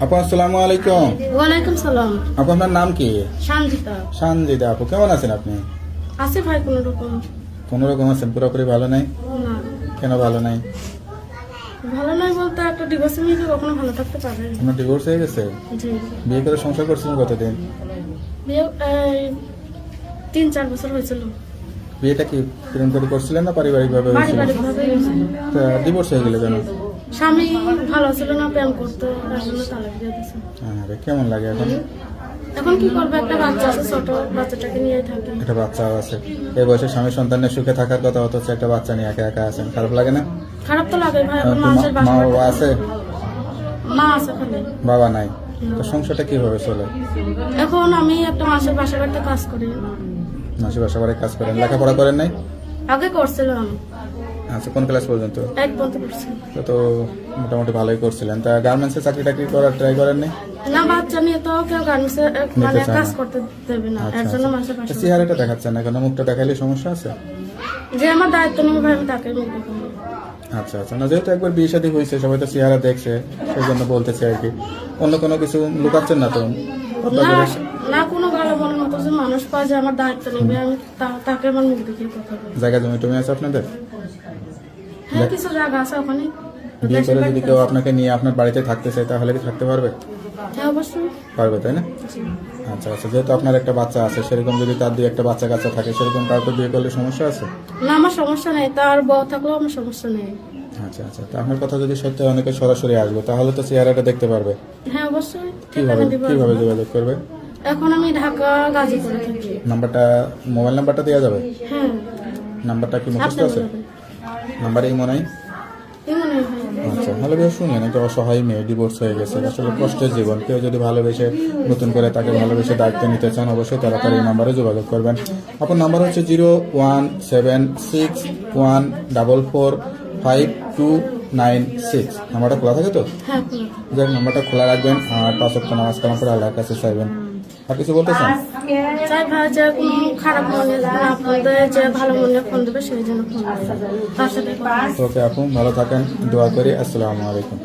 আপু আসসালামু আলাইকুম। ওয়ালাইকুম সালাম। আপু আপনার নাম কি? সঞ্জিতা। সঞ্জিতা আপু, কেমন আছেন আপনি? আছে ভাই কোন রকম। কোন রকম আছেন? পুরোপুরি ভালো নাই? না কেন ভালো নাই? ভালো নয় বলতে একটা ডিভোর্স নিয়ে কি কখনো ভালো থাকতে পারে? আপনার ডিভোর্স হয়ে গেছে? জি। বিয়ে করে সংসার করছিলেন কতদিন? বিয়ে 3-4 বছর হয়েছিল। বিয়েটা কি প্রেম করে করছিলেন না পারিবারিক ভাবে হয়েছিল? পারিবারিক ভাবে হয়েছিল। ডিভোর্স হয়ে গেল কেন? স্বামী ভালো ছিল না, প্রেম করতো, তার জন্য তালাক দিয়ে দিয়েছে। আরে কেমন লাগে এখন? এখন কি করবে, একটা বাচ্চা আছে, ছোট বাচ্চাটাকে নিয়ে থাকে। একটা বাচ্চাও আছে। এই বয়সে স্বামী সন্তানের সুখে থাকার কথা, অথচ একটা বাচ্চা নিয়ে একা একা আছেন, খারাপ লাগে না? খারাপ তো লাগে ভাই, এখন তো মানুষের মা বাসা বাবা আছে? মা আছে খালি। বাবা নাই? তো সংসারটা কিভাবে চলে? এখন আমি একটা মাসের বাসা বাড়িতে কাজ করি। মাসি বাসা বাড়ি কাজ করেন, লেখাপড়া করেন নাই? আগে করছিলাম, আচ্ছা, কোন ক্লাস পর্যন্ত? 1 পর্যন্ত করছি। তো মোটামুটি ভালোই করছিলেন। তা গার্মেন্টসে চাকরি টাকরি করার ট্রাই করেন নাই? না, বাচ্চা নিয়ে তো কেউ গার্মেন্টসে মানে চায় কাজ না। করতে দেবে না, আচ্ছা, এর জন্য আচ্ছা। মাসে তা পাশে চেহারাটা দেখাচ্ছেন না কেন? মুখটা দেখাইলে সমস্যা আছে? যে আমার দায়িত্ব নেবে ভাই, আমি তাকে মুখ দেখাবো। আচ্ছা আচ্ছা, না যেহেতু একবার বিয়ে শাদী হয়েছে, সবাই তো চেহারা দেখছে, সেই জন্য বলতেছে আর কি। অন্য কোনো কিছু লুকাচ্ছেন না তো? না না, কোনো ভালো মনের মতো যে মানুষ পায় যে আমার দায়িত্ব নেবে, আমি তাকে আমার মুখ দেখিয়ে কথা বলবো। জায়গা জমি টমি আছে আপনাদের? হ্যাঁ, কিছু জায়গা আছে ওখানে। বিয়ে করে যদি কেউ আপনাকে নিয়ে আপনার বাড়িতে থাকতে চায়, তাহলে কি থাকতে পারবে? হ্যাঁ, অবশ্যই। পারবে, তাই না? আচ্ছা আচ্ছা, যেহেতু আপনার একটা বাচ্চা আছে, সেরকম যদি তার দিয়ে একটা বাচ্চা কাচ্চা থাকে, সেরকম কাউকে বিয়ে করলে সমস্যা আছে? না, আমার সমস্যা নেই, তার বউ থাকলেও আমার সমস্যা নেই। আচ্ছা আচ্ছা, তো আপনার কথা যদি সত্যি অনেকে সরাসরি আসবে, তাহলে তো চেহারাটা দেখতে পারবে। হ্যাঁ, অবশ্যই। কিভাবে কিভাবে যোগাযোগ করবে? এখন আমি ঢাকা গাজীপুরে থাকি। নাম্বারটা, মোবাইল নাম্বারটা দেওয়া যাবে? হ্যাঁ, নাম্বারটা কি মুখস্থ আপনি আছে? বলবেন। নাম্বারে মনে হয়। এমন ভাই। আচ্ছা, ভালোভাবে শুনলেন, একটা অসহায় মেয়ে, ডিভোর্স হয়ে গেছে, আসলে কষ্টের জীবন। কেউ যদি ভালোবেসে নতুন করে তাকে ভালোবেসে দায়িত্ব নিতে চান, অবশ্যই তাড়াতাড়ি এই নাম্বারে যোগাযোগ করবেন। আপনার নাম্বার হচ্ছে 01761445296। নাম্বারটা খোলা থাকে তো? হ্যাঁ, খোলা। যাক, নাম্বারটা খোলা রাখবেন আর 5 ওয়াক্ত নামাজ কালাম করে আল্লাহর কাছে চাইবেন। আর কিছু বলতে চান? চাই ভাই যে কোনো খারাপ মনে আপনাদের যে ভালো মনে ফোন দেবে, সেই জন্য ফোন দেবে, তার সাথে কথা বলবো। ওকে আপু, ভালো থাকেন, দোয়া করি। আসসালামু আলাইকুম।